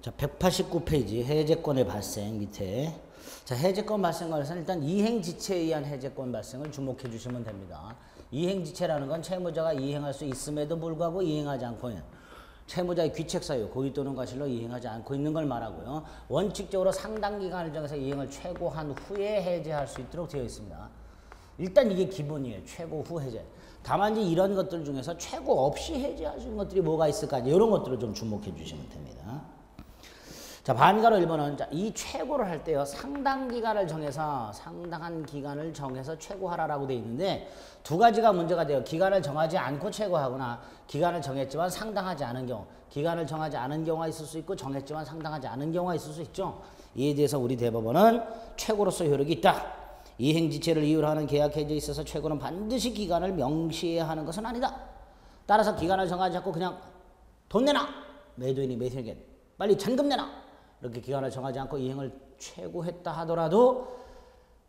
자, 189페이지 해제권의 발생 밑에. 자, 해제권 발생관에서는 일단 이행지체에 의한 해제권 발생을 주목해 주시면 됩니다. 이행지체라는 건 채무자가 이행할 수 있음에도 불구하고 이행하지 않고 있는 채무자의 귀책사유, 고의 또는 과실로 이행하지 않고 있는 걸 말하고요. 원칙적으로 상당 기간을 정해서 이행을 최고한 후에 해제할 수 있도록 되어 있습니다. 일단 이게 기본이에요. 최고 후 해제. 다만 이제 이런 것들 중에서 최고 없이 해제할 수 있는 것들이 뭐가 있을까? 이런 것들을 좀 주목해 주시면 됩니다. 자, 반가로 1번은 이 최고를 할 때요. 상당 기간을 정해서 상당한 기간을 정해서 최고하라라고 되어 있는데 두 가지가 문제가 돼요. 기간을 정하지 않고 최고하거나 기간을 정했지만 상당하지 않은 경우. 기간을 정하지 않은 경우가 있을 수 있고 정했지만 상당하지 않은 경우가 있을 수 있죠. 이에 대해서 우리 대법원은 최고로서 효력이 있다. 이행지체를 이유로 하는 계약 해제에 있어서 최고는 반드시 기간을 명시해야 하는 것은 아니다. 따라서 기간을 정하지 않고 그냥 돈 내놔. 매도인이 매수인에게 빨리 잔금 내놔. 이렇게 기간을 정하지 않고 이행을 최고했다 하더라도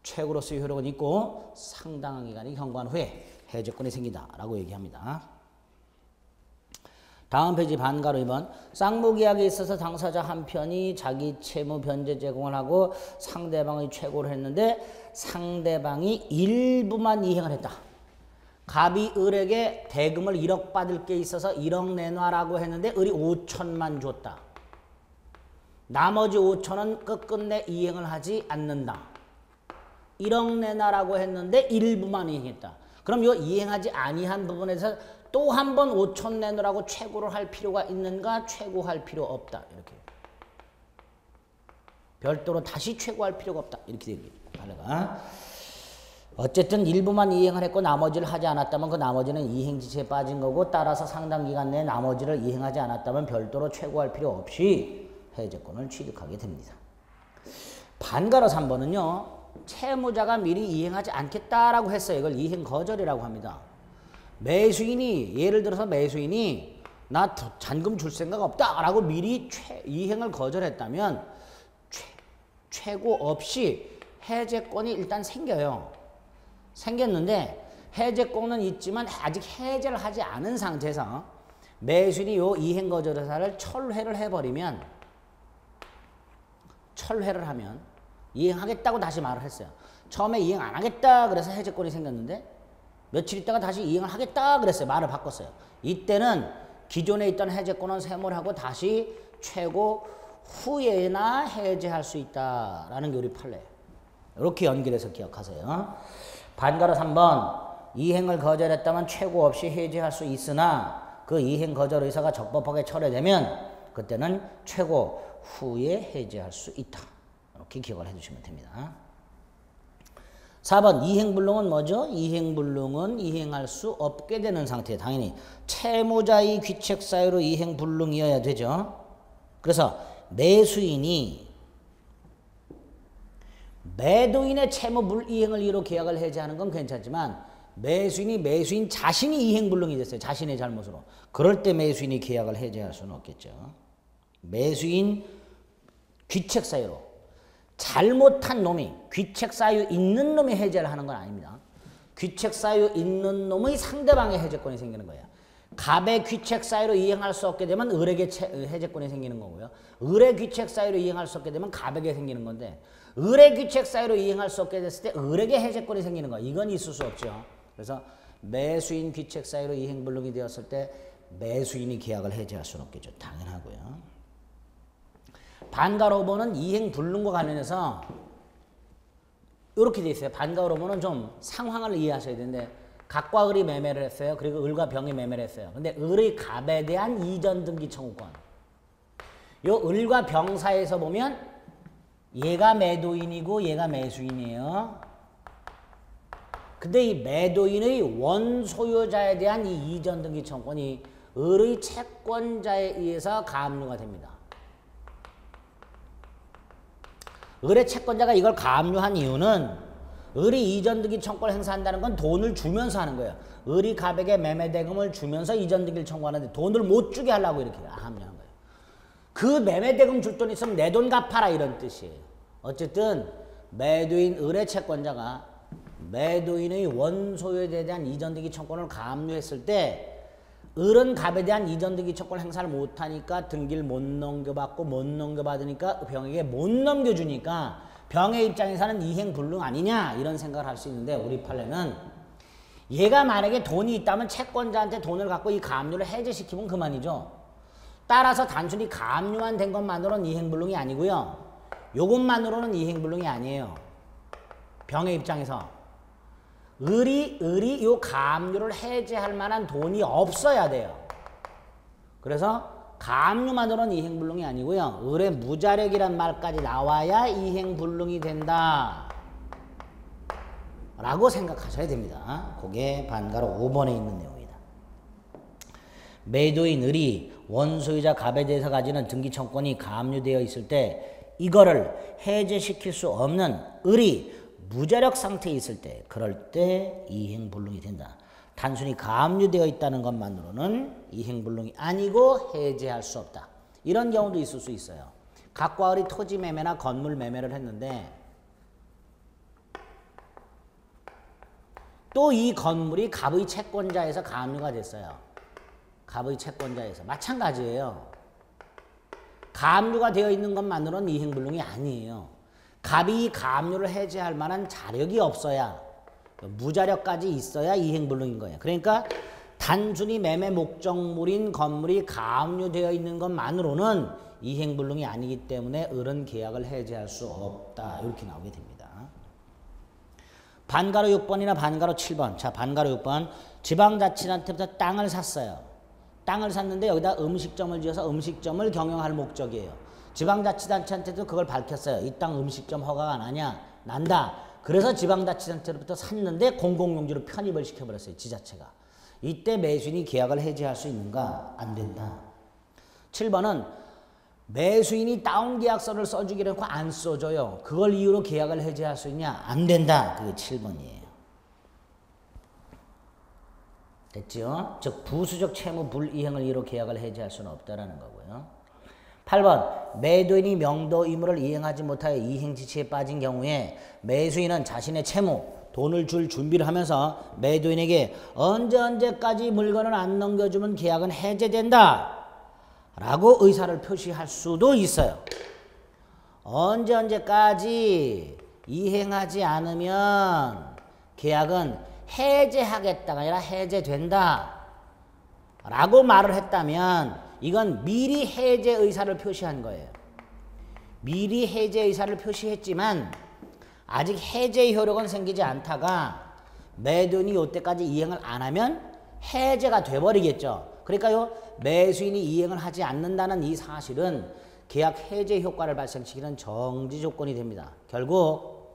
최고로서의 효력은 있고 상당한 기간이 경과한 후에 해제권이 생긴다라고 얘기합니다. 다음 페이지 반가로 2번. 쌍무계약에 있어서 당사자 한 편이 자기 채무 변제 제공을 하고 상대방의 최고를 했는데 상대방이 일부만 이행을 했다. 갑이 을에게 대금을 1억 받을 게 있어서 1억 내놔라고 했는데 을이 5천만 줬다. 나머지 5천은 끝끝내 이행을 하지 않는다. 1억 내놔라고 했는데 일부만 이행했다. 그럼 이 이행하지 아니한 부분에서 또 한 번 5천 내놓으라고 최고를 할 필요가 있는가? 최고할 필요 없다. 이렇게. 별도로 다시 최고할 필요가 없다. 이렇게 됩니다. 어쨌든 일부만 이행을 했고 나머지를 하지 않았다면 그 나머지는 이행지체에 빠진 거고 따라서 상당 기간 내에 나머지를 이행하지 않았다면 별도로 최고할 필요 없이 해제권을 취득하게 됩니다. 반가로 3번은요. 채무자가 미리 이행하지 않겠다라고 했어요. 이걸 이행 거절이라고 합니다. 매수인이 예를 들어서 매수인이 나 잔금 줄 생각 없다라고 미리 이행을 거절했다면 최고 없이 해제권이 일단 생겨요. 생겼는데 해제권은 있지만 아직 해제를 하지 않은 상태에서 매수인이 요 이행 거절 의사를 철회를 해버리면 철회를 하면 이행하겠다고 다시 말을 했어요. 처음에 이행 안 하겠다 그래서 해제권이 생겼는데 며칠 있다가 다시 이행을 하겠다 그랬어요. 말을 바꿨어요. 이때는 기존에 있던 해제권은 세몰하고 다시 최고 후에나 해제할 수 있다라는 게 우리 판례예요. 이렇게 연결해서 기억하세요. 반가로 3번. 이행을 거절했다면 최고 없이 해제할 수 있으나 그 이행 거절 의사가 적법하게 철회되면 그때는 최고 후에 해제할 수 있다. 이렇게 기억을 해주시면 됩니다. 4번 이행불능은 뭐죠? 이행불능은 이행할 수 없게 되는 상태. 당연히 채무자의 귀책사유로 이행불능이어야 되죠. 그래서 매수인이 매도인의 채무 불이행을 이유로 계약을 해제하는 건 괜찮지만 매수인이 매수인 자신이 이행불능이 됐어요. 자신의 잘못으로. 그럴 때 매수인이 계약을 해제할 수는 없겠죠. 매수인 귀책사유로 잘못한 놈이 귀책사유 있는 놈이 해제를 하는 건 아닙니다. 귀책사유 있는 놈의 상대방의 해제권이 생기는 거예요. 갑의 귀책사유로 이행할 수 없게 되면 을에게 해제권이 생기는 거고요. 을의 귀책사유로 이행할 수 없게 되면 갑에게 생기는 건데 을의 귀책사유로 이행할 수 없게 됐을 때 을에게 해제권이 생기는 거예요. 이건 있을 수 없죠. 그래서 매수인 귀책사유로 이행불능이 되었을 때 매수인이 계약을 해제할 수는 없겠죠. 당연하고요. 반가로 보는 이행불능과 관련해서 이렇게 돼 있어요. 반가로 보는 좀 상황을 이해하셔야 되는데 갑과 을이 매매를 했어요. 그리고 을과 병이 매매를 했어요. 근데 을의 갑에 대한 이전 등기 청구권. 요 을과 병 사이에서 보면 얘가 매도인이고 얘가 매수인이에요. 근데 이 매도인의 원소유자에 대한 이 이전 등기 청구권이 을의 채권자에 의해서 가압류가 됩니다. 을의 채권자가 이걸 가압류한 이유는 을이 이전등기 청구를 행사한다는 건 돈을 주면서 하는 거예요. 을이 갑에게 매매대금을 주면서 이전등기를 청구하는데 돈을 못 주게 하려고 이렇게 합류한 거예요. 그 매매대금 줄 돈 있으면 내 돈 갚아라 이런 뜻이에요. 어쨌든 매도인 을의 채권자가 매도인의 원소유에 대한 이전등기 청구를 가압류했을 때 을은 갑에 대한 이전 등기 채권 행사를 못하니까 등기를 못 넘겨받고 못 넘겨받으니까 병에게 못 넘겨주니까 병의 입장에서는 이행불능 아니냐 이런 생각을 할 수 있는데 우리 판례는 얘가 만약에 돈이 있다면 채권자한테 돈을 갖고 이 가압류를 해제시키면 그만이죠. 따라서 단순히 가압류만 된 것만으로는 이행불능이 아니고요. 요것만으로는 이행불능이 아니에요. 병의 입장에서 을이 요 가압류를 해제할 만한 돈이 없어야 돼요. 그래서 가압류만으로는 이행불능이 아니고요. 을의 무자력이란 말까지 나와야 이행불능이 된다 라고 생각하셔야 됩니다. 그게 반가로 5번에 있는 내용이다. 매도인 을이 원소유자 갑에 대해서 가지는 등기청권이 가압류되어 있을 때 이거를 해제시킬 수 없는 을이 무자력 상태에 있을 때 그럴 때 이행불능이 된다. 단순히 가압류되어 있다는 것만으로는 이행불능이 아니고 해제할 수 없다. 이런 경우도 있을 수 있어요. 갑과 을이 토지 매매나 건물 매매를 했는데 또 이 건물이 갑의 채권자에서 가압류가 됐어요. 갑의 채권자에서. 마찬가지예요. 가압류가 되어 있는 것만으로는 이행불능이 아니에요. 갑이 가압류를 해제할 만한 자력이 없어야 무자력까지 있어야 이행불능인 거예요. 그러니까 단순히 매매 목적물인 건물이 가압류되어 있는 것만으로는 이행불능이 아니기 때문에 을은 계약을 해제할 수 없다. 이렇게 나오게 됩니다. 반가로 6번이나 반가로 7번. 자, 반가로 6번. 지방자치단체부터 땅을 샀어요. 땅을 샀는데 여기다 음식점을 지어서 음식점을 경영할 목적이에요. 지방자치단체한테도 그걸 밝혔어요. 이 땅 음식점 허가가 나냐? 난다. 그래서 지방자치단체로부터 샀는데 공공용지로 편입을 시켜버렸어요. 지자체가. 이때 매수인이 계약을 해지할 수 있는가? 안 된다. 7번은 매수인이 다운계약서를 써주기로 했고 안 써줘요. 그걸 이유로 계약을 해지할 수 있냐? 안 된다. 그게 7번이에요. 됐죠? 즉 부수적 채무 불이행을 이유로 계약을 해지할 수는 없다라는 거고요. 8번 매도인이 명도 의무를 이행하지 못하여 이행지치에 빠진 경우에 매수인은 자신의 채무, 돈을 줄 준비를 하면서 매도인에게 언제까지 물건을 안 넘겨주면 계약은 해제된다 라고 의사를 표시할 수도 있어요. 언제까지 이행하지 않으면 계약은 해제하겠다가 아니라 해제된다 라고 말을 했다면 이건 미리 해제 의사를 표시한 거예요. 미리 해제 의사를 표시했지만 아직 해제 효력은 생기지 않다가 매도인이 이때까지 이행을 안 하면 해제가 돼버리겠죠. 그러니까 요 매수인이 이행을 하지 않는다는 이 사실은 계약 해제 효과를 발생시키는 정지 조건이 됩니다. 결국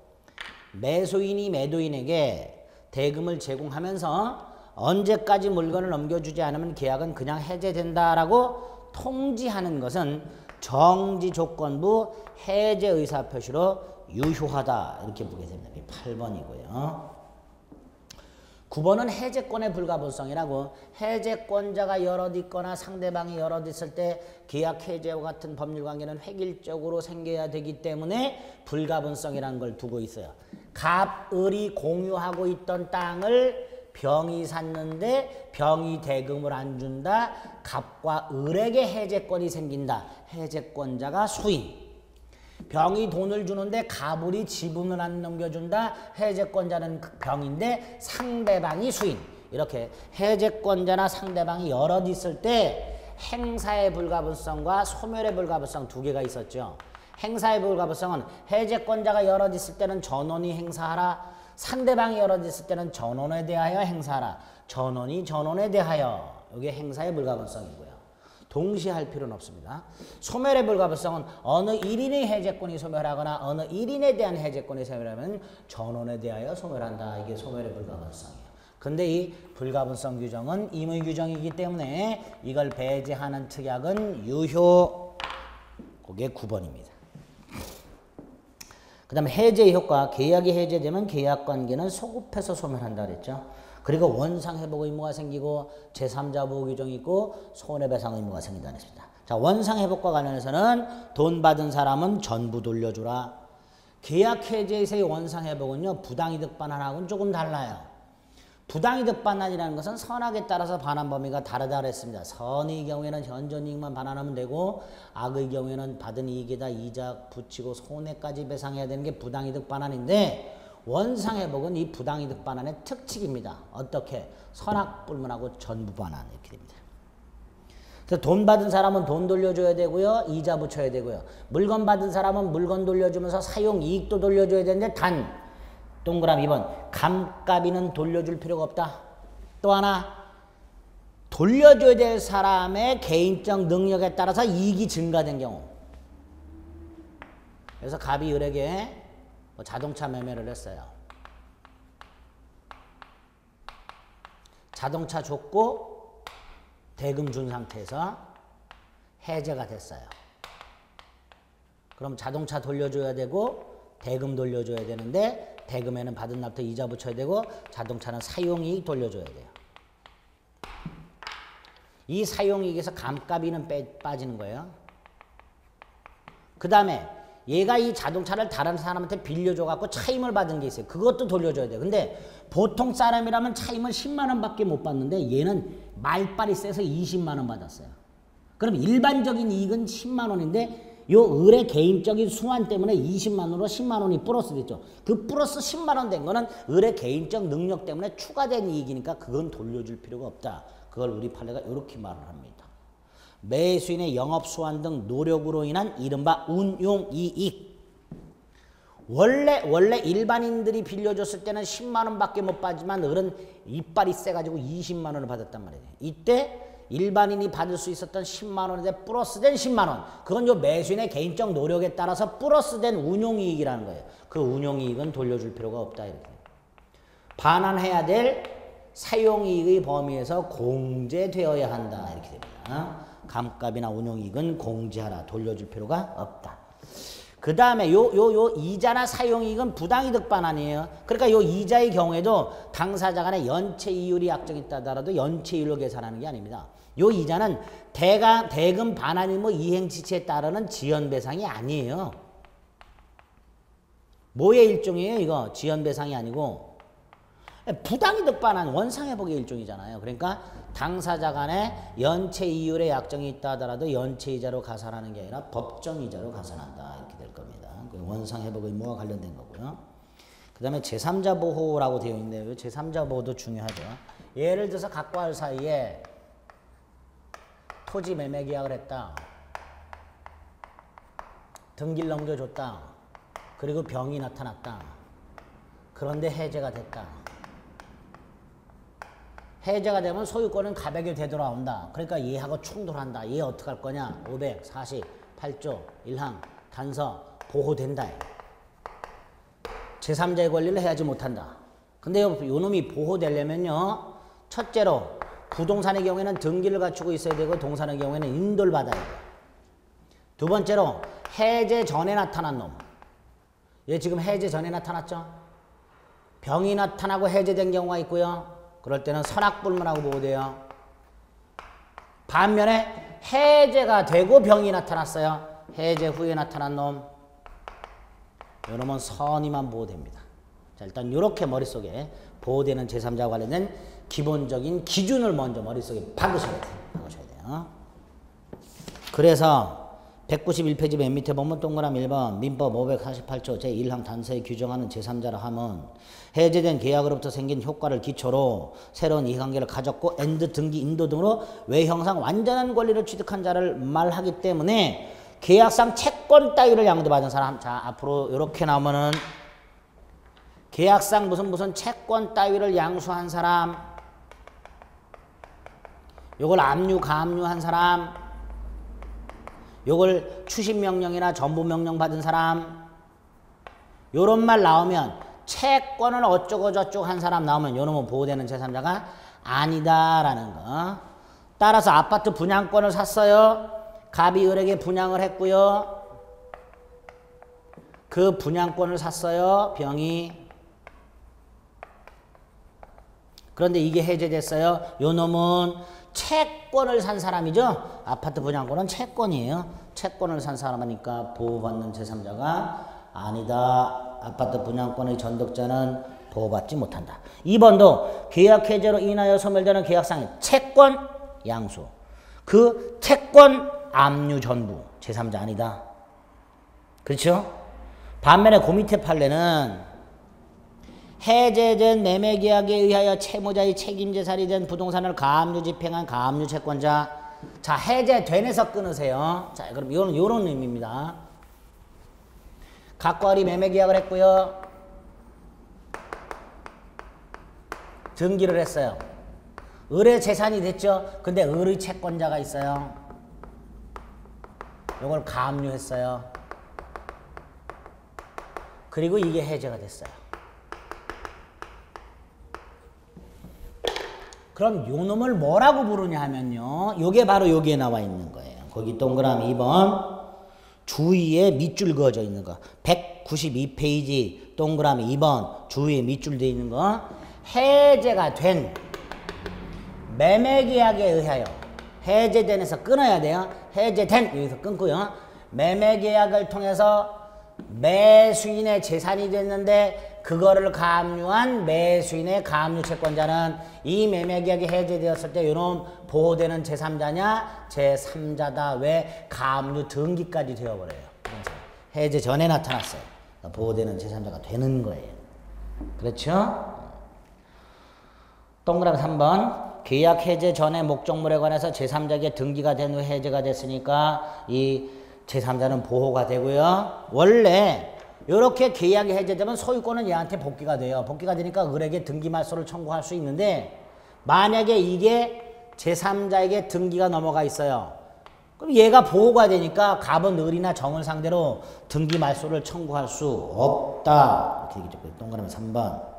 매수인이 매도인에게 대금을 제공하면서 언제까지 물건을 넘겨주지 않으면 계약은 그냥 해제된다라고 통지하는 것은 정지 조건부 해제 의사 표시로 유효하다 이렇게 보게 됩니다. 8번이고요. 9번은 해제권의 불가분성이라고 해제권자가 여럿 있거나 상대방이 여럿 있을 때 계약 해제와 같은 법률관계는 획일적으로 생겨야 되기 때문에 불가분성이라는 걸 두고 있어요. 갑, 을이 공유하고 있던 땅을 병이 샀는데 병이 대금을 안 준다. 갑과 을에게 해제권이 생긴다. 해제권자가 수인. 병이 돈을 주는데 갑을이 지분을 안 넘겨준다. 해제권자는 병인데 상대방이 수인. 이렇게 해제권자나 상대방이 여럿 있을 때 행사의 불가분성과 소멸의 불가분성 두 개가 있었죠. 행사의 불가분성은 해제권자가 여럿 있을 때는 전원이 행사하라. 상대방이 여럿 있을 때는 전원에 대하여 행사하라. 전원이 전원에 대하여. 이게 행사의 불가분성이고요. 동시에 할 필요는 없습니다. 소멸의 불가분성은 어느 1인의 해제권이 소멸하거나 어느 1인에 대한 해제권이 소멸하면 전원에 대하여 소멸한다. 이게 소멸의 불가분성이에요. 근데 이 불가분성 규정은 임의 규정이기 때문에 이걸 배제하는 특약은 유효. 그게 9번입니다. 그 다음에 해제의 효과, 계약이 해제되면 계약관계는 소급해서 소멸한다 그랬죠. 그리고 원상회복 의무가 생기고 제3자 보호 규정이 있고 손해배상 의무가 생긴다 그랬습니다. 자, 원상회복과 관련해서는 돈 받은 사람은 전부 돌려주라. 계약 해제에서의 원상회복은요, 부당이득 반환하고는 조금 달라요. 부당이득 반환이라는 것은 선악에 따라서 반환 범위가 다르다 그랬습니다. 선의 경우에는 현존이익만 반환하면 되고 악의 경우에는 받은 이익에다 이자 붙이고 손해까지 배상해야 되는 게 부당이득 반환인데 원상회복은 이 부당이득 반환의 특칙입니다. 어떻게? 선악 불문하고 전부 반환 이렇게 됩니다. 그래서 돈 받은 사람은 돈 돌려줘야 되고요. 이자 붙여야 되고요. 물건 받은 사람은 물건 돌려주면서 사용 이익도 돌려줘야 되는데 단 동그라미 2번 감가비는 돌려줄 필요가 없다. 또 하나 돌려줘야 될 사람의 개인적 능력에 따라서 이익이 증가된 경우. 그래서 갑이 을에게 자동차 매매를 했어요. 자동차 줬고 대금 준 상태에서 해제가 됐어요. 그럼 자동차 돌려줘야 되고 대금 돌려줘야 되는데 대금에는 받은 납부터 이자 붙여야 되고 자동차는 사용이익 돌려줘야 돼요. 이 사용이익에서 감가비는 빠지는 거예요. 그 다음에 얘가 이 자동차를 다른 사람한테 빌려줘갖고 차임을 받은 게 있어요. 그것도 돌려줘야 돼요. 근데 보통 사람이라면 차임을 10만 원밖에 못 받는데 얘는 말빨이 세서 20만 원 받았어요. 그럼 일반적인 이익은 10만 원인데 요 을의 개인적인 수완 때문에 20만 원으로 10만 원이 플러스 됐죠. 그 플러스 10만 원 된 거는 을의 개인적 능력 때문에 추가된 이익이니까 그건 돌려줄 필요가 없다. 그걸 우리 판례가 이렇게 말을 합니다. 매수인의 영업수완 등 노력으로 인한 이른바 운용이익. 원래 일반인들이 빌려줬을 때는 10만 원밖에 못 받지만 을은 이빨이 세가지고 20만 원을 받았단 말이에요. 이때 일반인이 받을 수 있었던 10만 원에 플러스된 10만 원. 그건 요 매수인의 개인적 노력에 따라서 플러스된 운용이익이라는 거예요. 그 운용이익은 돌려줄 필요가 없다. 이렇게. 반환해야 될 사용이익의 범위에서 공제되어야 한다. 이렇게 됩니다. 감값이나 운용이익은 공제하라. 돌려줄 필요가 없다. 그 다음에 요 이자나 사용이익은 부당이득 반환이에요. 그러니까 요 이자의 경우에도 당사자 간의 연체 이율이 약정이 있다더라도 연체 이율로 계산하는 게 아닙니다. 요 이자는 대금 반환이 뭐 이행지체에 따르는 지연배상이 아니에요. 뭐의 일종이에요? 이거 지연배상이 아니고 부당이득 반환 원상회복의 일종이잖아요. 그러니까 당사자 간의 연체 이율의 약정이 있다 하더라도 연체이자로 가산하는 게 아니라 법정이자로 가산한다. 이렇게 될 겁니다. 원상회복 의무와 관련된 거고요. 그 다음에 제3자 보호라고 되어 있는데요. 제3자 보호도 중요하죠. 예를 들어서 각과 할 사이에 토지 매매 계약을 했다. 등기를 넘겨줬다. 그리고 병이 나타났다. 그런데 해제가 됐다. 해제가 되면 소유권은 갑에게 되돌아온다. 그러니까 얘하고 충돌한다. 얘 어떻게 할 거냐? 548조 1항 단서 보호된다. 제3자의 권리를 해야지 못한다. 근데 요 놈이 보호되려면요. 첫째로 부동산의 경우에는 등기를 갖추고 있어야 되고 동산의 경우에는 인도를 받아야 돼요. 두 번째로 해제 전에 나타난 놈. 얘 지금 해제 전에 나타났죠? 병이 나타나고 해제된 경우가 있고요. 그럴 때는 선악불문하고 보호돼요. 반면에 해제가 되고 병이 나타났어요. 해제 후에 나타난 놈. 이 놈은 선의만 보호됩니다. 자, 일단 이렇게 머릿속에 보호되는 제3자와 관련된 기본적인 기준을 먼저 머릿속에 박으셔야 돼요. 그래서 191페이지 맨 밑에 보면 동그라미 1번 민법 548조 제1항 단서에 규정하는 제3자라 함은 해제된 계약으로부터 생긴 효과를 기초로 새로운 이해관계를 가졌고 엔드 등기 인도 등으로 외형상 완전한 권리를 취득한 자를 말하기 때문에 계약상 채권 따위를 양도받은 사람. 자, 앞으로 이렇게 나오면은 계약상 무슨 채권 따위를 양수한 사람, 요걸 압류 가압류한 사람, 요걸 추심명령이나 전부명령 받은 사람, 요런 말 나오면 채권을 어쩌고 저쩌고 한 사람 나오면 요놈은 보호되는 제3자가 아니다라는 거. 따라서 아파트 분양권을 샀어요. 갑이 을에게 분양을 했고요. 그 분양권을 샀어요. 병이. 그런데 이게 해제됐어요. 요 놈은 채권을 산 사람이죠. 아파트 분양권은 채권이에요. 채권을 산 사람이니까 보호받는 제3자가 아니다. 아파트 분양권의 전득자는 보호받지 못한다. 2번도 계약 해제로 인하여 소멸되는 계약상의 채권 양수. 그 채권 압류 전부 제3자 아니다. 그렇죠? 반면에 그 밑에 판례는 해제된 매매계약에 의하여 채무자의 책임재산이 된 부동산을 가압류 집행한 가압류 채권자. 자, 해제된에서 끊으세요. 자, 그럼 요런 의미입니다. 각과 을이 매매계약을 했고요. 등기를 했어요. 을의 재산이 됐죠. 근데 을의 채권자가 있어요. 요걸 가압류했어요. 그리고 이게 해제가 됐어요. 그럼 요 놈을 뭐라고 부르냐 하면요. 요게 바로 여기에 나와 있는 거예요. 거기 동그라미 2번 주위에 밑줄 그어져 있는 거. 192페이지 동그라미 2번 주위에 밑줄 되어 있는 거. 해제가 된 매매계약에 의하여 해제된에서 끊어야 돼요. 해제된 여기서 끊고요. 매매계약을 통해서 매수인의 재산이 됐는데 그거를 가압류한 매수인의 가압류 채권자는 이 매매계약이 해제되었을 때 이놈 보호되는 제3자냐? 제3자다. 왜? 가압류 등기까지 되어버려요. 해제 전에 나타났어요. 보호되는 제3자가 되는 거예요. 그렇죠? 동그라미 3번 계약 해제 전에 목적물에 관해서 제3자에게 등기가 된 후 해제가 됐으니까 이 제3자는 보호가 되고요. 원래 이렇게 계약이 해제되면 소유권은 얘한테 복귀가 돼요. 복귀가 되니까 을에게 등기 말소를 청구할 수 있는데 만약에 이게 제3자에게 등기가 넘어가 있어요. 그럼 얘가 보호가 되니까 갑은 을이나 정을 상대로 등기 말소를 청구할 수 없다. 이렇게 얘기했고요. 동그라미 3번.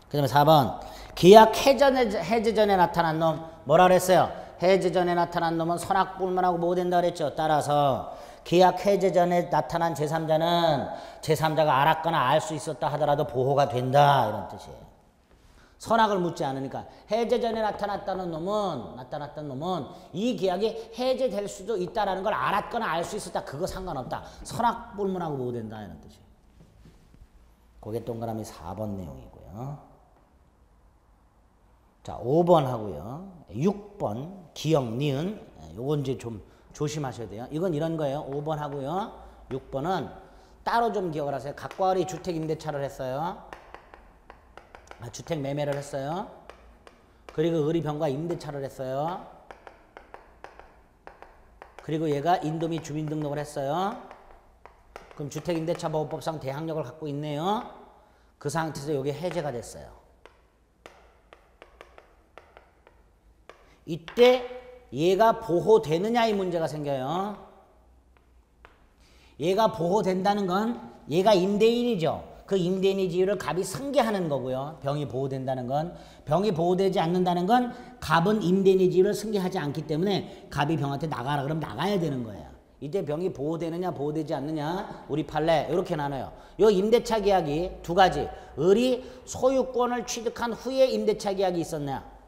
그 다음에 4번 계약 해제 전에 나타난 놈 뭐라 그랬어요? 해제 전에 나타난 놈은 선악불문하고 뭐 된다 그랬죠. 따라서 계약 해제 전에 나타난 제3자는 제3자가 알았거나 알 수 있었다 하더라도 보호가 된다 이런 뜻이에요. 선악을 묻지 않으니까 해제 전에 나타났던 놈은 이 계약이 해제될 수도 있다라는 걸 알았거나 알 수 있었다. 그거 상관없다. 선악불문하고 뭐 된다 이런 뜻이에요. 그게 동그라미 4번 내용이고요. 자, 5번 하고요. 6번 기역, 니은 요건 이제 좀 조심하셔야 돼요. 이건 이런 거예요. 5번 하고요. 6번은 따로 좀 기억을 하세요. 각과 을이 주택 임대차를 했어요. 주택 매매를 했어요. 그리고 을이 병과 임대차를 했어요. 그리고 얘가 인도 및 주민등록을 했어요. 그럼 주택임대차보호법상 대항력을 갖고 있네요. 그 상태에서 이게 해제가 됐어요. 이때 얘가 보호되느냐 이 문제가 생겨요. 얘가 보호된다는 건 얘가 임대인이죠. 그 임대인의 지위를 갑이 승계하는 거고요. 병이 보호된다는 건. 병이 보호되지 않는다는 건 갑은 임대인의 지위를 승계하지 않기 때문에 갑이 병한테 나가라 그러면 나가야 되는 거예요. 이때 병이 보호되느냐 보호되지 않느냐 우리 판례 이렇게 나눠요. 요 임대차 계약이 두 가지. 을이 소유권을 취득한 후에 임대차 계약이 있었냐.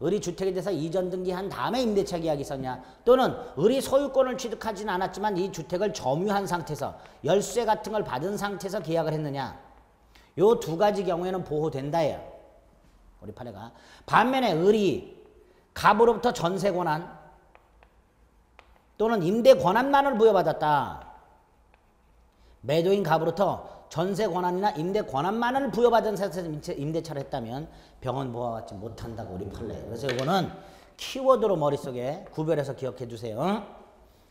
을이 주택에 대해서 이전 등기한 다음에 임대차 계약이 있었냐. 또는 을이 소유권을 취득하지는 않았지만 이 주택을 점유한 상태에서 열쇠 같은 걸 받은 상태에서 계약을 했느냐. 요 두 가지 경우에는 보호된다예요. 우리 판례가. 반면에 을이 갑으로부터 전세 권한 또는 임대 권한만을 부여받았다. 매도인 갑으로부터 전세 권한이나 임대 권한만을 부여받은 상태에서 임대차를 했다면 병은 보호받지 못한다고 우리 판례. 그래서 이거는 키워드로 머릿속에 구별해서 기억해 주세요.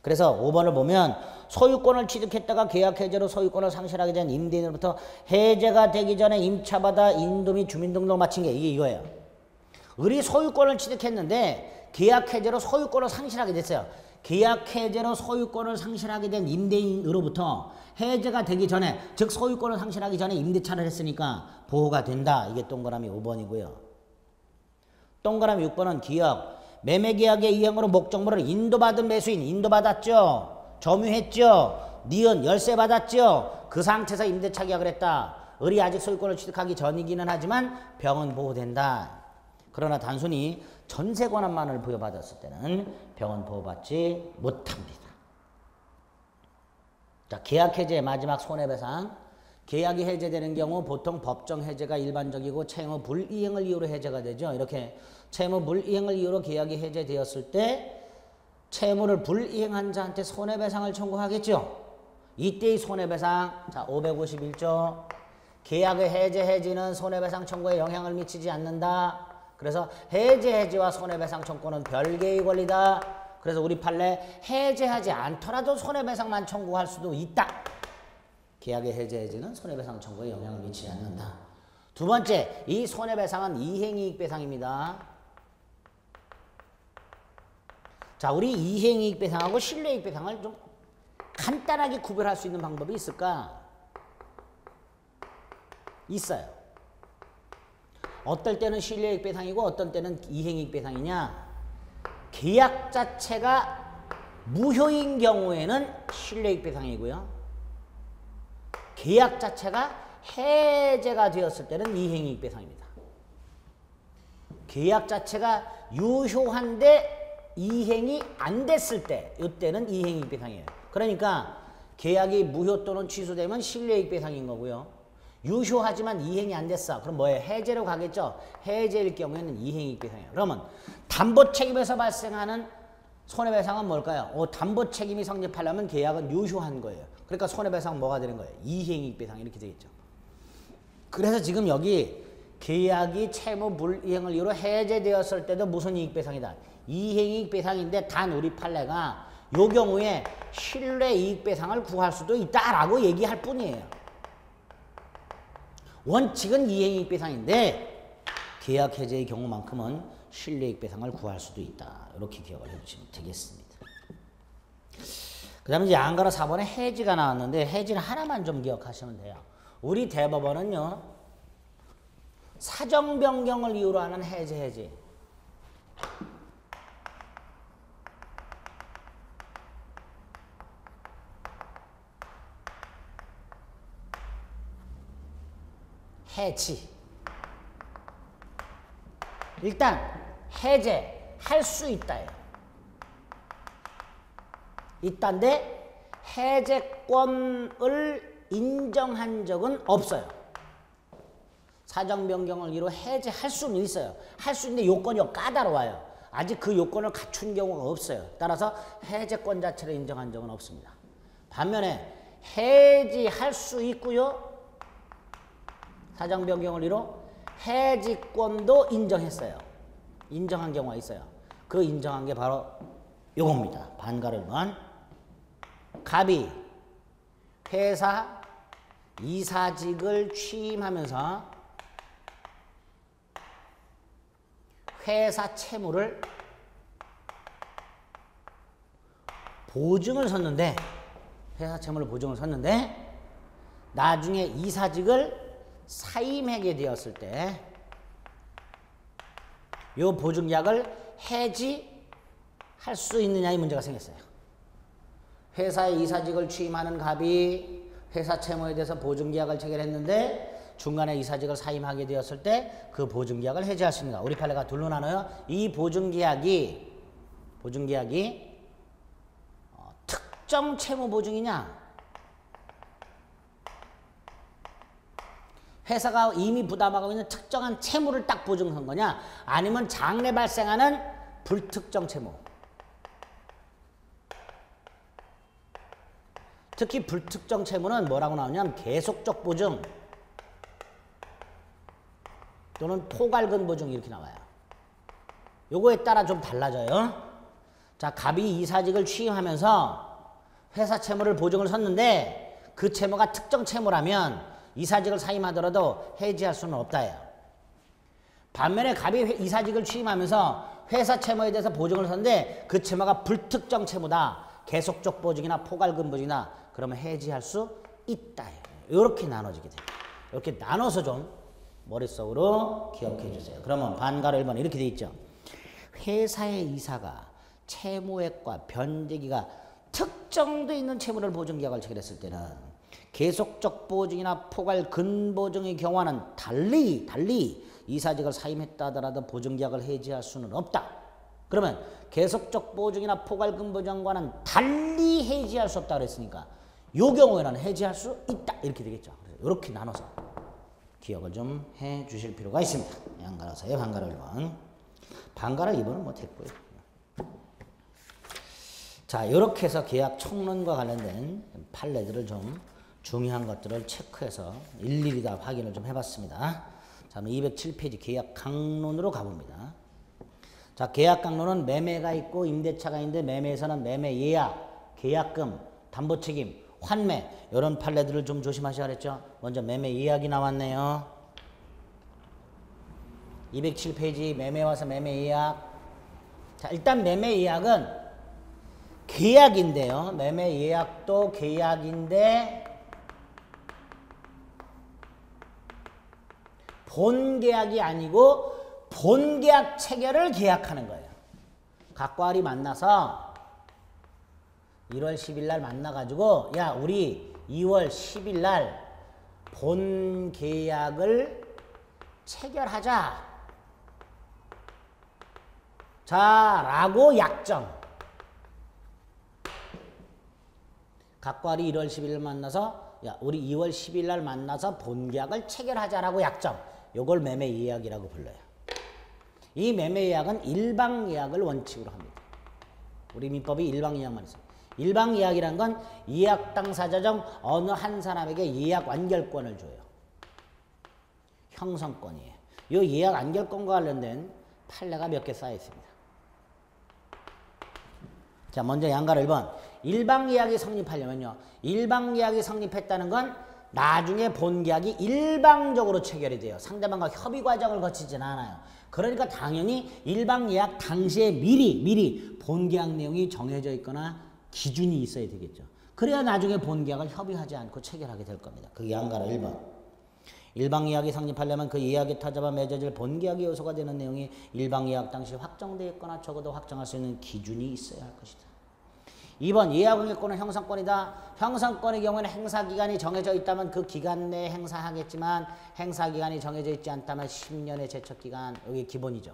그래서 5번을 보면 소유권을 취득했다가 계약 해제로 소유권을 상실하게 된 임대인으로부터 해제가 되기 전에 임차받아 인도 및 주민등록 마친 게 이거예요. 을이 소유권을 취득했는데 계약 해제로 소유권을 상실하게 됐어요. 계약 해제로 소유권을 상실하게 된 임대인으로부터 해제가 되기 전에, 즉 소유권을 상실하기 전에 임대차를 했으니까 보호가 된다. 이게 동그라미 5번이고요. 동그라미 6번은 기억. 매매계약의 이행으로 목적물을 인도받은 매수인, 인도받았죠. 점유했죠. 니은 열쇠 받았죠. 그 상태에서 임대차 계약을 했다. 을이 아직 소유권을 취득하기 전이기는 하지만 병은 보호된다. 그러나 단순히 전세 권한만을 부여받았을 때는 병은 보호받지 못합니다. 자, 계약 해제의 마지막 손해배상. 계약이 해제되는 경우 보통 법정 해제가 일반적이고 채무 불이행을 이유로 해제가 되죠. 이렇게 채무 불이행을 이유로 계약이 해제되었을 때 채무를 불이행한 자한테 손해배상을 청구하겠죠. 이때의 손해배상, 자 551조 계약의 해지는 손해배상 청구에 영향을 미치지 않는다. 그래서 해지와 손해배상 청구는 별개의 권리다. 그래서 우리 판례 해제하지 않더라도 손해배상만 청구할 수도 있다. 계약의 해지는 손해배상 청구에 영향을 미치지 않는다. 두 번째, 이 손해배상은 이행이익배상입니다. 자, 우리 이행이익배상하고 실내이익배상을 좀 간단하게 구별할 수 있는 방법이 있을까? 있어요. 어떨 때는 실내이익배상이고 어떤 때는 이행이익배상이냐? 계약 자체가 무효인 경우에는 실내이익배상이고요. 계약 자체가 해제가 되었을 때는 이행이익배상입니다. 계약 자체가 유효한데 이행이 안 됐을 때 이때는 이행이익배상이에요. 그러니까 계약이 무효 또는 취소되면 실내이익배상인 거고요. 유효하지만 이행이 안 됐어. 그럼 뭐예요? 해제로 가겠죠. 해제일 경우에는 이행이익배상이에요. 그러면 담보책임에서 발생하는 손해배상은 뭘까요? 담보책임이 성립하려면 계약은 유효한 거예요. 그러니까 손해배상 뭐가 되는 거예요? 이행이익배상 이렇게 되겠죠. 그래서 지금 여기 계약이 채무 불이행을 이유로 해제되었을 때도 무슨 이익배상이다? 이행이익배상인데 단 우리 판례가 요 경우에 실내이익배상을 구할 수도 있다라고 얘기할 뿐이에요. 원칙은 이행이익배상인데 계약 해제의 경우만큼은 실내이익배상을 구할 수도 있다. 이렇게 기억을 해주시면 되겠습니다. 그 다음에 이제 안가로 4번에 해지가 나왔는데 해지는 하나만 좀 기억하시면 돼요. 우리 대법원은요. 사정변경을 이유로 하는 해지. 해지. 일단 해제할 수 있다예요. 있다인데 해제권을 인정한 적은 없어요. 사정 변경을 이유로 해제할 수는 있어요. 할 수 있는데 요건이 까다로워요. 아직 그 요건을 갖춘 경우가 없어요. 따라서 해제권 자체를 인정한 적은 없습니다. 반면에 해지할 수 있고요. 사정 변경을 이유로 해지권도 인정했어요. 인정한 경우가 있어요. 그 인정한 게 바로 요겁니다. 반가를 만 갑이 회사 이사직을 취임하면서 회사 채무를 보증을 섰는데 회사 채무를 보증을 섰는데 나중에 이사직을 사임하게 되었을 때 이 보증계약을 해지할 수 있느냐의 문제가 생겼어요. 회사에 이사직을 취임하는 갑이 회사 채무에 대해서 보증계약을 체결했는데 중간에 이사직을 사임하게 되었을 때 그 보증계약을 해지할 수 있는가? 우리 판례가 둘로 나눠요. 이 보증계약이 특정 채무 보증이냐? 회사가 이미 부담하고 있는 특정한 채무를 딱 보증한 거냐? 아니면 장래 발생하는 불특정 채무. 특히 불특정 채무는 뭐라고 나오냐면 계속적 보증 또는 포괄근 보증 이렇게 나와요. 요거에 따라 좀 달라져요. 자, 갑이 이사직을 취임하면서 회사 채무를 보증을 섰는데 그 채무가 특정 채무라면 이사직을 사임하더라도 해지할 수는 없다예요. 반면에 갑이 이사직을 취임하면서 회사 채무에 대해서 보증을 섰는데 그 채무가 불특정 채무다. 계속적 보증이나 포괄근 보증이나 그러면 해지할 수 있다예요. 이렇게 나눠지게 돼요. 이렇게 나눠서 좀 머릿속으로 기억해 주세요. 그러면 반가로 1번 이렇게 돼 있죠. 회사의 이사가 채무액과 변제기가 특정돼 있는 채무를 보증계약을 체결했을 때는 계속적 보증이나 포괄 근보증의 경우와는 달리 이사직을 사임했다 하더라도 보증계약을 해지할 수는 없다. 그러면 계속적 보증이나 포괄 근보증과는 달리 해지할 수 없다 그랬으니까 이 경우에는 해지할 수 있다 이렇게 되겠죠. 이렇게 나눠서 기억을 좀 해 주실 필요가 있습니다. 양가로서의 방가로 1번. 방가로 2번은 뭐 됐고요. 자, 이렇게 해서 계약 총론과 관련된 판례들을 좀 중요한 것들을 체크해서 일일이 다 확인을 좀 해봤습니다. 자, 207페이지 계약 강론으로 가봅니다. 자, 계약 강론은 매매가 있고 임대차가 있는데 매매에서는 매매 예약, 계약금, 담보책임, 환매 이런 판례들을 좀 조심하셔야 그랬죠. 먼저 매매 예약이 나왔네요. 207페이지 매매 와서 매매 예약. 자, 일단 매매 예약은 계약인데요. 매매 예약도 계약인데 본 계약이 아니고 본 계약 체결을 계약하는 거예요. 각과 알이 만나서 1월 10일 날 만나가지고 야 우리 2월 10일 날 본 계약을 체결하자. 자 라고 약정. 각과 알이 1월 10일 만나서 야 우리 2월 10일 날 만나서 본 계약을 체결하자라고 약정. 요걸 매매 예약이라고 불러요. 이 매매 예약은 일방 예약을 원칙으로 합니다. 우리 민법이 일방 예약만 있어요. 일방 예약이란 건 예약 당사자 중 어느 한 사람에게 예약 완결권을 줘요. 형성권이에요. 이 예약 완결권과 관련된 판례가 몇 개 쌓여 있습니다. 자, 먼저 양가로 1번. 일방 예약이 성립하려면요. 일방 예약이 성립했다는 건 나중에 본 계약이 일방적으로 체결이 돼요. 상대방과 협의 과정을 거치진 않아요. 그러니까 당연히 일방 예약 당시에 미리 본 계약 내용이 정해져 있거나 기준이 있어야 되겠죠. 그래야 나중에 본 계약을 협의하지 않고 체결하게 될 겁니다. 그게 양가로 1번. 일방 예약이 성립하려면 그 예약의 타자와 맺어질 본 계약의 요소가 되는 내용이 일방 예약 당시 확정되어 있거나 적어도 확정할 수 있는 기준이 있어야 할 것이다. 2번 예약관계권은 형성권이다. 형성권의 경우에는 행사기간이 정해져 있다면 그 기간 내에 행사하겠지만 행사기간이 정해져 있지 않다면 10년의 제척기간 여기 기본이죠.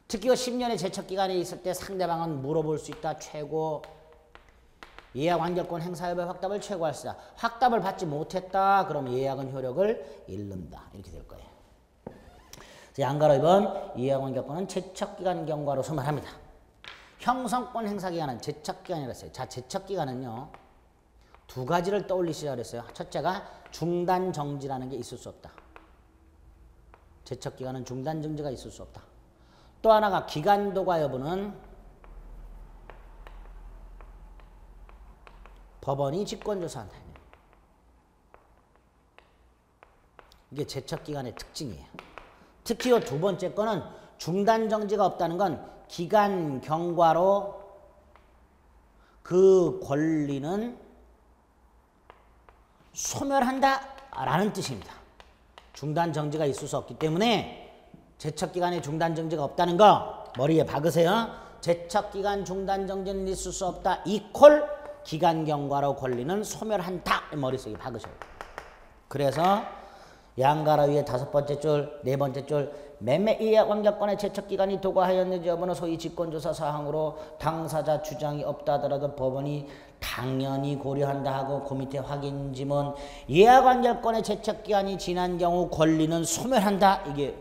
특히 10년의 제척기간이 있을 때 상대방은 물어볼 수 있다. 최고 예약완결권 행사협의 확답을 최고할 수 있다. 확답을 받지 못했다. 그럼 예약은 효력을 잃는다. 이렇게 될 거예요. 양가로 2번 예약완결권은 제척기간 경과로서 말합니다. 형성권 행사기간은 제척기간이라고 했어요. 자, 제척기간은요. 두 가지를 떠올리시라고 했어요. 첫째가 중단정지라는 게 있을 수 없다. 제척기간은 중단정지가 있을 수 없다. 또 하나가 기간도과 여부는 법원이 직권조사한다. 이게 제척기간의 특징이에요. 특히 이 두 번째 거는 중단정지가 없다는 건 기간 경과로 그 권리는 소멸한다 라는 뜻입니다. 중단정지가 있을 수 없기 때문에 제척기간에 중단정지가 없다는 거 머리에 박으세요. 제척기간 중단정지는 있을 수 없다. 이퀄 기간 경과로 권리는 소멸한다. 머릿속에 박으셔요. 그래서 양가로 위에 5번째 줄, 4번째 줄 매매 예약 완결권의 제척기간이 도과하였는지 여부는 소위 직권조사 사항으로 당사자 주장이 없다 하더라도 법원이 당연히 고려한다 하고 그 밑에 확인 지문 예약 완결권의 제척기간이 지난 경우 권리는 소멸한다. 이게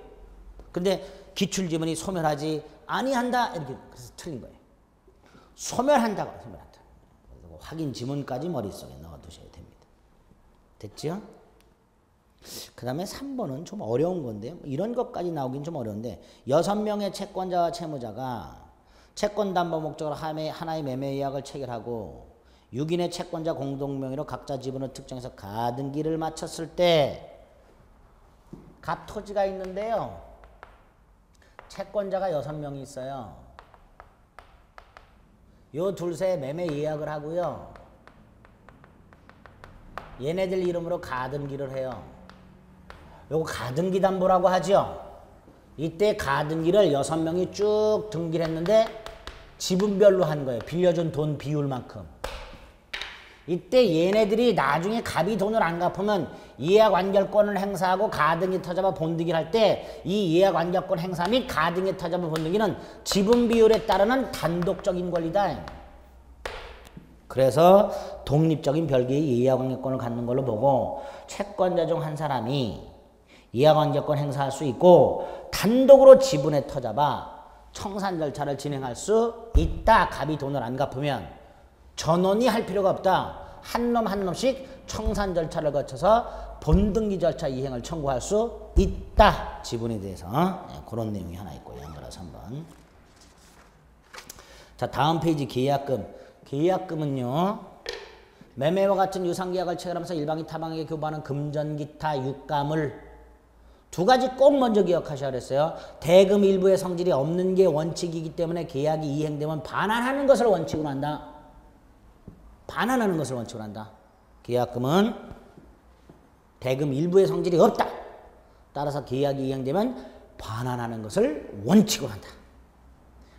근데 기출 지문이 소멸하지 아니한다. 이렇게 그래서 틀린 거예요. 소멸한다고 소멸한다. 확인 지문까지 머릿속에 넣어두셔야 됩니다. 됐죠? 그 다음에 3번은 좀 어려운 건데요. 이런 것까지 나오긴 좀 어려운데 6명의 채권자와 채무자가 채권담보 목적으로 하나의 매매 예약을 체결하고 6인의 채권자 공동명의로 각자 지분을 특정해서 가등기를 마쳤을 때 갑토지가 있는데요. 채권자가 6명이 있어요. 요 둘세 매매 예약을 하고요. 얘네들 이름으로 가등기를 해요. 요거 가등기 담보라고 하죠. 이때 가등기를 6명이 쭉 등기를 했는데 지분별로 한 거예요. 빌려준 돈 비율만큼. 이때 얘네들이 나중에 갑이 돈을 안 갚으면 예약 완결권을 행사하고 가등기 터잡아 본등기를 할 때 이 예약 완결권 행사 및 가등기 터잡아 본등기는 지분 비율에 따르는 단독적인 권리다. 그래서 독립적인 별개의 이해관계권을 갖는 걸로 보고 채권자 중 한 사람이 이해관계권 행사할 수 있고 단독으로 지분에 터잡아 청산 절차를 진행할 수 있다. 갑이 돈을 안 갚으면 전원이 할 필요가 없다. 한 놈 한 놈씩 청산 절차를 거쳐서 본등기 절차 이행을 청구할 수 있다. 지분에 대해서 그런 내용이 하나 있고 연달아서 한번. 자, 다음 페이지 계약금. 계약금은요. 매매와 같은 유상계약을 체결하면서 일방이 타방에게 교부하는 금전 기타 유가물 두 가지 꼭 먼저 기억하셔야 했어요. 대금 일부의 성질이 없는 게 원칙이기 때문에 계약이 이행되면 반환하는 것을 원칙으로 한다. 반환하는 것을 원칙으로 한다. 계약금은 대금 일부의 성질이 없다. 따라서 계약이 이행되면 반환하는 것을 원칙으로 한다.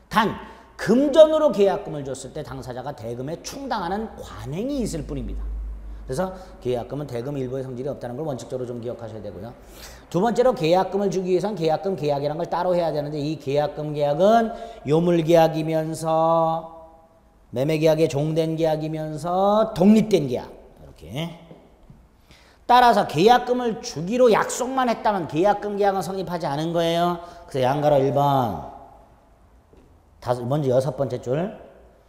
단 금전으로 계약금을 줬을 때 당사자가 대금에 충당하는 관행이 있을 뿐입니다. 그래서 계약금은 대금 일부의 성질이 없다는 걸 원칙적으로 좀 기억하셔야 되고요. 두 번째로 계약금을 주기 위해서는 계약금 계약이라는 걸 따로 해야 되는데 이 계약금 계약은 요물계약이면서 매매계약의 종된 계약이면서 독립된 계약 이렇게 따라서 계약금을 주기로 약속만 했다면 계약금 계약은 성립하지 않은 거예요. 그래서 양가로 1번 먼저 6번째 줄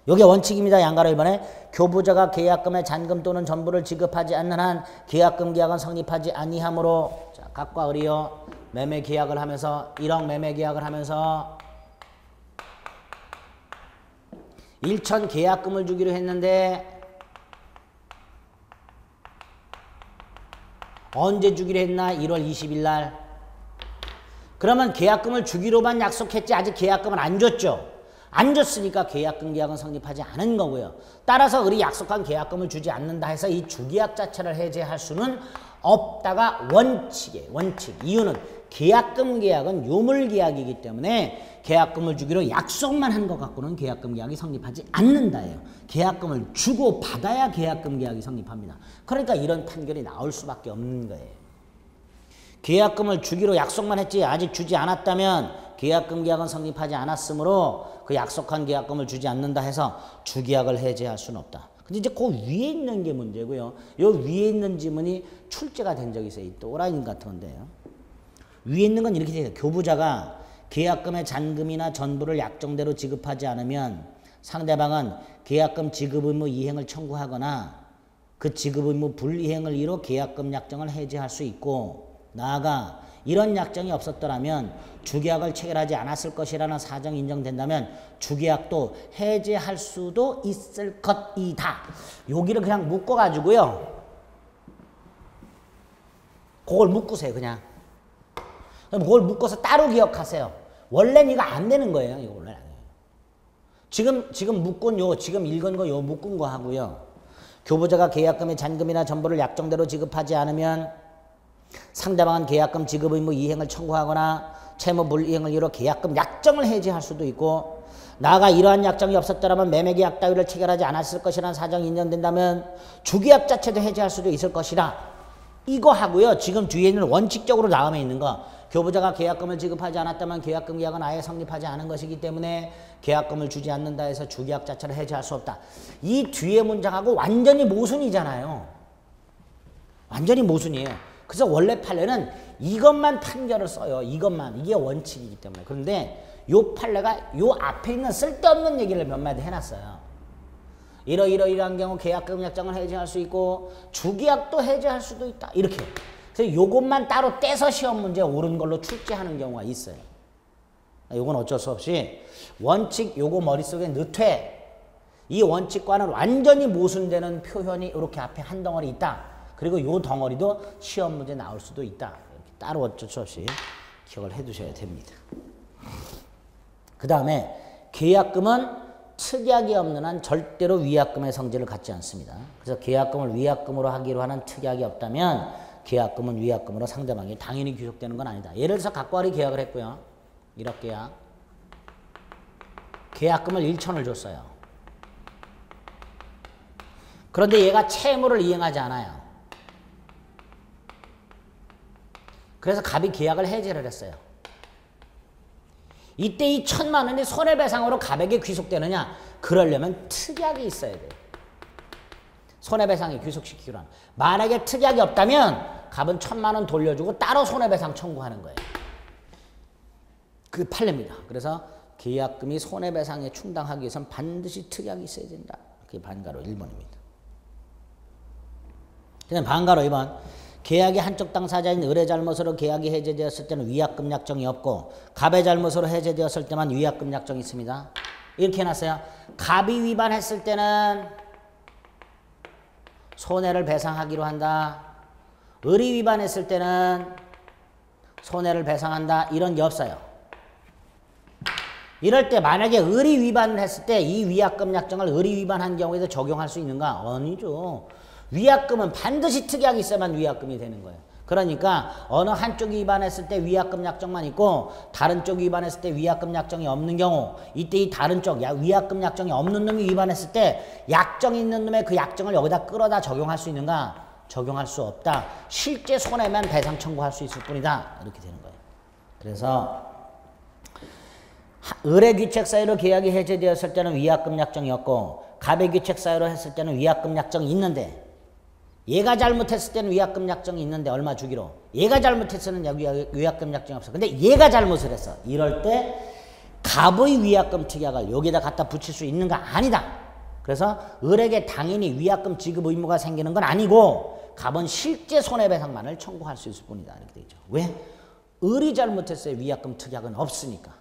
요게 원칙입니다. 양가로 1번에 교부자가 계약금의 잔금 또는 전부를 지급하지 않는 한 계약금 계약은 성립하지 아니하므로 자, 각과 을이요. 매매 계약을 하면서 1억 매매 계약을 하면서 1천 계약금을 주기로 했는데 언제 주기로 했나? 1월 20일 날. 그러면 계약금을 주기로만 약속했지 아직 계약금을 안 줬죠. 안 줬으니까 계약금 계약은 성립하지 않은 거고요. 따라서 을이 약속한 계약금을 주지 않는다 해서 이 주계약 자체를 해제할 수는 없다가 원칙이에요. 원칙. 이유는 계약금 계약은 요물계약이기 때문에 계약금을 주기로 약속만 한 것 갖고는 계약금 계약이 성립하지 않는다예요. 계약금을 주고 받아야 계약금 계약이 성립합니다. 그러니까 이런 판결이 나올 수밖에 없는 거예요. 계약금을 주기로 약속만 했지 아직 주지 않았다면 계약금 계약은 성립하지 않았으므로 그 약속한 계약금을 주지 않는다 해서 주계약을 해제할 수는 없다. 근데 이제 그 위에 있는 게 문제고요. 요 위에 있는 지문이 출제가 된 적이 있어요. 또 오라인 같은 건데요. 위에 있는 건 이렇게 돼요. 교부자가 계약금의 잔금이나 전부를 약정대로 지급하지 않으면 상대방은 계약금 지급 의무 이행을 청구하거나 그 지급 의무 불이행을 이로 계약금 약정을 해제할 수 있고 나아가 이런 약정이 없었더라면 주계약을 체결하지 않았을 것이라는 사정이 인정된다면 주계약도 해제할 수도 있을 것이다. 여기를 그냥 묶어가지고요. 그걸 묶으세요. 그냥. 그럼 그걸 묶어서 따로 기억하세요. 원래는 이거 안 되는 거예요. 이거 원래 안 해요. 지금 묶은 지금 읽은 거 묶은 거 하고요. 교부자가 계약금의 잔금이나 전부를 약정대로 지급하지 않으면 상대방은 계약금 지급 의무 이행을 청구하거나 채무 불이행을 이유로 계약금 약정을 해지할 수도 있고 나아가 이러한 약정이 없었더라면 매매계약 따위를 체결하지 않았을 것이라는 사정이 인정된다면 주계약 자체도 해지할 수도 있을 것이라 이거 하고요. 지금 뒤에 있는 원칙적으로 다음에 있는 거 교부자가 계약금을 지급하지 않았다면 계약금 계약은 아예 성립하지 않은 것이기 때문에 계약금을 주지 않는다 해서 주계약 자체를 해지할 수 없다. 이 뒤에 문장하고 완전히 모순이잖아요. 완전히 모순이에요. 그래서 원래 판례는 이것만 판결을 써요. 이것만. 이게 원칙이기 때문에. 그런데 요 판례가 요 앞에 있는 쓸데없는 얘기를 몇 마디 해놨어요. 이러이러이러한 경우 계약금 약정을 해지할 수 있고 주계약도 해지할 수도 있다. 이렇게. 그래서 요것만 따로 떼서 시험 문제에 옳은 걸로 출제하는 경우가 있어요. 요건 어쩔 수 없이 원칙 요거 머릿속에 넣되 이 원칙과는 완전히 모순되는 표현이 이렇게 앞에 한 덩어리 있다. 그리고 요 덩어리도 시험 문제 나올 수도 있다. 이렇게 따로 어쩔 수 없이 기억을 해 두셔야 됩니다. 그 다음에 계약금은 특약이 없는 한 절대로 위약금의 성질을 갖지 않습니다. 그래서 계약금을 위약금으로 하기로 하는 특약이 없다면 계약금은 위약금으로 상대방이 당연히 귀속되는 건 아니다. 예를 들어서 각과리 계약을 했고요. 1억 계약. 계약금을 1천을 줬어요. 그런데 얘가 채무를 이행하지 않아요. 그래서 갑이 계약을 해지를 했어요. 이때 이 1,000만 원이 손해배상으로 갑에게 귀속되느냐? 그러려면 특약이 있어야 돼요. 손해배상에 귀속시키기로 하는. 만약에 특약이 없다면 갑은 1,000만 원 돌려주고 따로 손해배상 청구하는 거예요. 그게 판례입니다. 그래서 계약금이 손해배상에 충당하기 위해서는 반드시 특약이 있어야 된다. 그게 반가로 1번입니다. 그다음 반가로 2번. 계약의 한쪽 당사자인 을의 잘못으로 계약이 해제되었을 때는 위약금 약정이 없고 갑의 잘못으로 해제되었을 때만 위약금 약정이 있습니다. 이렇게 해놨어요. 갑이 위반했을 때는 손해를 배상하기로 한다. 을이 위반했을 때는 손해를 배상한다. 이런 게 없어요. 이럴 때 만약에 을이 위반을 했을 때 이 위약금 약정을 을이 위반한 경우에도 적용할 수 있는가? 아니죠. 위약금은 반드시 특약이 있어야만 위약금이 되는 거예요. 그러니까 어느 한쪽이 위반했을 때 위약금 약정만 있고 다른 쪽이 위반했을 때 위약금 약정이 없는 경우, 이때 이 다른 쪽 위약금 약정이 없는 놈이 위반했을 때 약정이 있는 놈의 그 약정을 여기다 끌어다 적용할 수 있는가? 적용할 수 없다. 실제 손해만 배상 청구할 수 있을 뿐이다. 이렇게 되는 거예요. 그래서 을의 귀책 사유로 계약이 해제되었을 때는 위약금 약정이 없고 갑의 귀책 사유로 했을 때는 위약금 약정이 있는데 얘가 잘못했을 때는 위약금 약정이 있는데 얼마 주기로 얘가 잘못했으면 위약금 약정이 없어. 근데 얘가 잘못을 했어. 이럴 때 갑의 위약금 특약을 여기다 갖다 붙일 수 있는가? 아니다. 그래서 을에게 당연히 위약금 지급 의무가 생기는 건 아니고 갑은 실제 손해배상만을 청구할 수 있을 뿐이다. 이렇게 되죠. 왜? 을이 잘못했어요. 위약금 특약은 없으니까.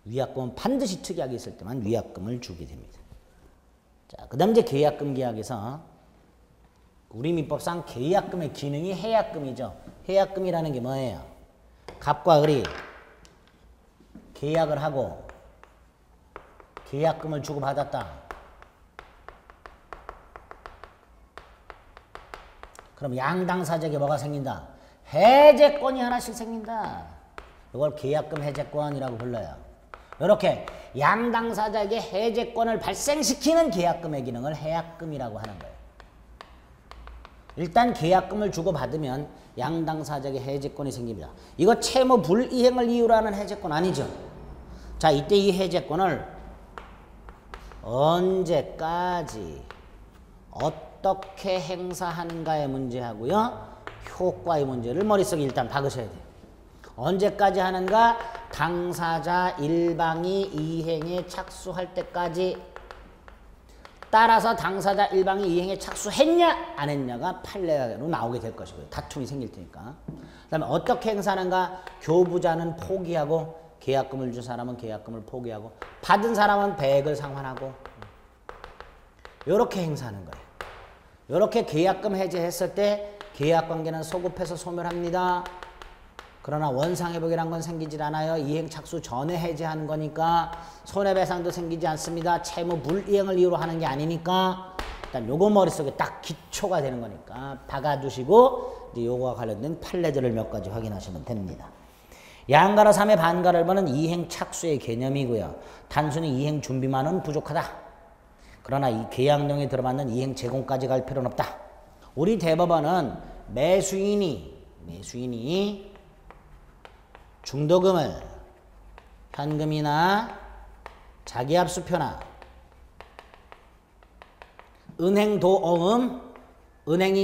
위약금은 반드시 특약이 있을 때만 위약금을 주게 됩니다. 자, 그 다음 이제 계약금 계약에서 우리 민법상 계약금의 기능이 해약금이죠. 해약금이라는 게 뭐예요? 갑과 을이 계약을 하고 계약금을 주고받았다. 그럼 양당사자에게 뭐가 생긴다? 해제권이 하나씩 생긴다. 이걸 계약금 해제권이라고 불러요. 이렇게 양당사자에게 해제권을 발생시키는 계약금의 기능을 해약금이라고 하는 거예요. 일단 계약금을 주고받으면 양당사자에게 해제권이 생깁니다. 이거 채무 불이행을 이유로 하는 해제권 아니죠? 자, 이때 이 해제권을 언제까지 어떻게 행사하는가의 문제하고요. 효과의 문제를 머릿속에 일단 박으셔야 돼요. 언제까지 하는가? 당사자 일방이 이행에 착수할 때까지. 따라서 당사자 일방이 이행에 착수했냐 안 했냐가 판례로 나오게 될 것이고요. 다툼이 생길 테니까. 그 다음에 어떻게 행사하는가? 교부자는 포기하고 계약금을 준 사람은 계약금을 포기하고 받은 사람은 배액을 상환하고 이렇게 행사하는 거예요. 이렇게 계약금 해제했을 때 계약관계는 소급해서 소멸합니다. 그러나 원상회복이란 건 생기질 않아요. 이행 착수 전에 해제하는 거니까 손해배상도 생기지 않습니다. 채무 불이행을 이유로 하는 게 아니니까 일단 요거 머릿속에 딱 기초가 되는 거니까 박아두시고 이제 요거와 관련된 판례들을 몇 가지 확인하시면 됩니다. 양가로 3의 반가로 1번은 이행 착수의 개념이고요. 단순히 이행 준비만은 부족하다. 그러나 이 계약령에 들어맞는 이행 제공까지 갈 필요는 없다. 우리 대법원은 매수인이 중도금을 현금이나 자기압수표나 은행도어음, 은행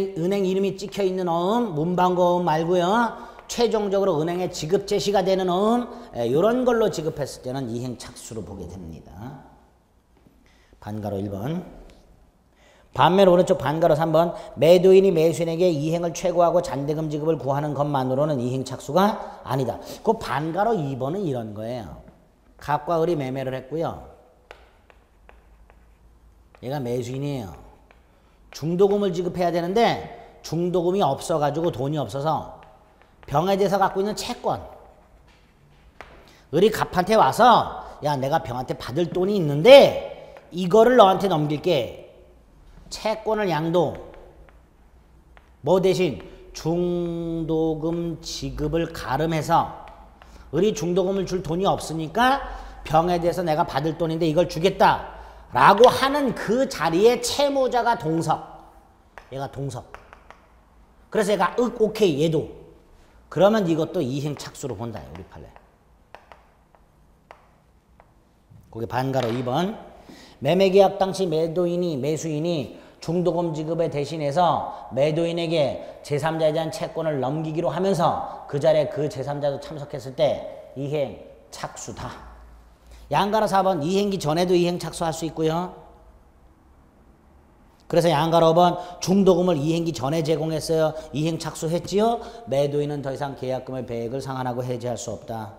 이름이 찍혀있는 어음, 문방구어음 말고요. 최종적으로 은행에 지급 제시가 되는 어음, 이런 걸로 지급했을 때는 이행 착수로 보게 됩니다. 반가로 1번. 반면 오른쪽 반가로 3번. 매도인이 매수인에게 이행을 최고하고 잔대금 지급을 구하는 것만으로는 이행 착수가 아니다. 그 반가로 2번은 이런 거예요. 갑과 을이 매매를 했고요. 얘가 매수인이에요. 중도금을 지급해야 되는데 중도금이 없어가지고 돈이 없어서 병에대해서 갖고 있는 채권. 을이 갑한테 와서 야 내가 병한테 받을 돈이 있는데 이거를 너한테 넘길게. 채권을 양도 뭐 대신 중도금 지급을 가름해서 을이 중도금을 줄 돈이 없으니까 병에 대해서 내가 받을 돈인데 이걸 주겠다 라고 하는 그 자리에 채무자가 동석. 얘가 동석. 그래서 얘가 오케이 얘도. 그러면 이것도 이행 착수로 본다. 우리 판례. 그게 반가로 2번. 매매계약 당시 매수인이 중도금 지급에 대신해서 매도인에게 제3자에 대한 채권을 넘기기로 하면서 그 자리에 그 제3자도 참석했을 때 이행 착수다. 양가로 4번 이행기 전에도 이행 착수할 수 있고요. 그래서 양가로 5번 중도금을 이행기 전에 제공했어요. 이행 착수했지요. 매도인은 더 이상 계약금의 배액을 상환하고 해지할 수 없다.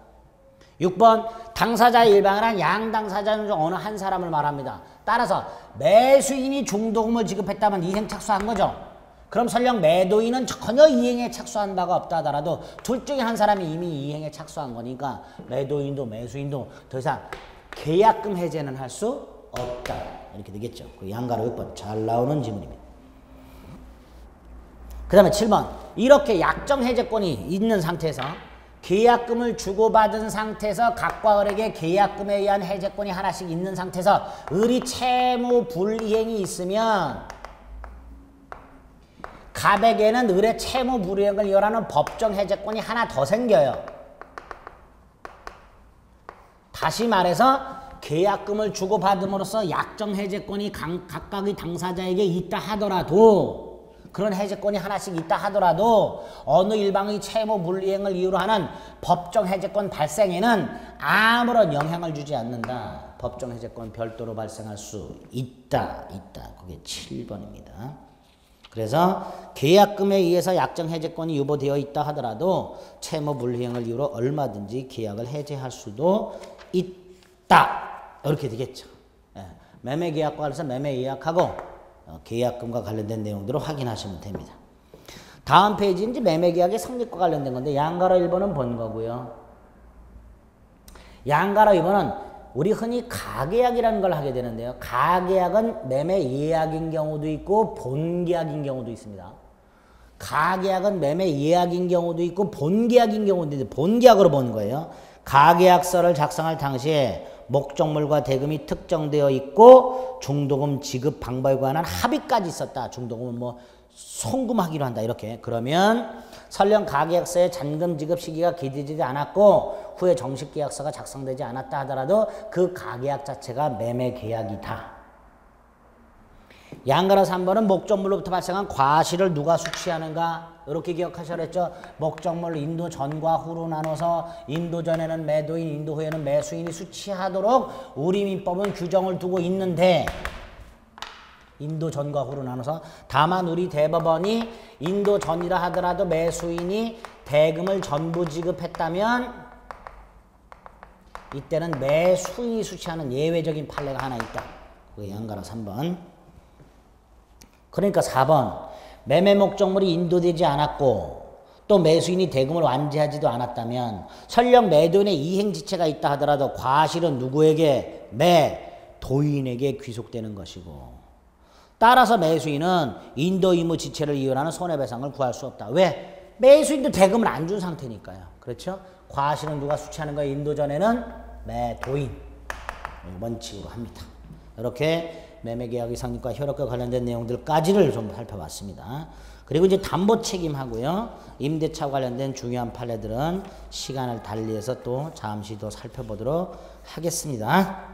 6번 당사자의 일방을 한 양당사자는 중 어느 한 사람을 말합니다. 따라서 매수인이 중도금을 지급했다면 이행 착수한 거죠. 그럼 설령 매도인은 전혀 이행에 착수한 바가 없다 하더라도 둘 중에 한 사람이 이미 이행에 착수한 거니까 매도인도 매수인도 더 이상 계약금 해제는 할 수 없다. 이렇게 되겠죠. 그 양가로 6번 잘 나오는 지문입니다. 그 다음에 7번 이렇게 약정 해제권이 있는 상태에서 계약금을 주고받은 상태에서 각과 을에게 계약금에 의한 해제권이 하나씩 있는 상태에서 을이 채무 불이행이 있으면 갑에게는 을의 채무 불이행을 이유하는 법정 해제권이 하나 더 생겨요. 다시 말해서 계약금을 주고받음으로써 약정 해제권이 각각의 당사자에게 있다 하더라도 그런 해제권이 하나씩 있다 하더라도 어느 일방의 채무 불이행을 이유로 하는 법정 해제권 발생에는 아무런 영향을 주지 않는다. 법정 해제권 별도로 발생할 수 있다. 그게 7번입니다. 그래서 계약금에 의해서 약정 해제권이 유보되어 있다 하더라도 채무 불이행을 이유로 얼마든지 계약을 해제할 수도 있다. 이렇게 되겠죠. 매매계약과 관련해서 매매예약하고 계약금과 관련된 내용들을 확인하시면 됩니다. 다음 페이지는 이제 매매계약의 성립과 관련된 건데 양가로 1번은 본 거고요. 양가로 2번은 우리 흔히 가계약이라는 걸 하게 되는데요. 가계약은 매매예약인 경우도 있고 본계약인 경우도 있습니다. 가계약은 매매예약인 경우도 있고 본계약인 경우도 있는데 본계약으로 보는 거예요. 가계약서를 작성할 당시에 목적물과 대금이 특정되어 있고 중도금 지급 방법에 관한 합의까지 있었다. 중도금은 뭐 송금하기로 한다. 이렇게. 그러면 설령 가계약서에 잔금 지급 시기가 기재되지 않았고 후에 정식 계약서가 작성되지 않았다 하더라도 그 가계약 자체가 매매계약이다. 양가로 3번은 목적물로부터 발생한 과실을 누가 수취하는가? 이렇게 기억하셔야 했죠. 목적물 인도 전과 후로 나눠서 인도 전에는 매도인, 인도 후에는 매수인이 수취하도록 우리 민법은 규정을 두고 있는데 인도 전과 후로 나눠서 다만 우리 대법원이 인도 전이라 하더라도 매수인이 대금을 전부 지급했다면 이때는 매수인이 수취하는 예외적인 판례가 하나 있다. 그게 양가로 3번. 그러니까 4번 매매 목적물이 인도되지 않았고 또 매수인이 대금을 완지하지도 않았다면 설령 매도인의 이행지체가 있다 하더라도 과실은 누구에게? 매도인에게 귀속되는 것이고 따라서 매수인은 인도 의무 지체를 이유하는 손해배상을 구할 수 없다. 왜? 매수인도 대금을 안 준 상태니까요. 그렇죠? 과실은 누가 수취하는 거예요? 인도 전에는 매도인. 원칙으로 합니다. 이렇게 매매계약의 성립과 효력과 관련된 내용들까지를 좀 살펴봤습니다. 그리고 이제 담보 책임하고요. 임대차 관련된 중요한 판례들은 시간을 달리해서 또 잠시 더 살펴보도록 하겠습니다.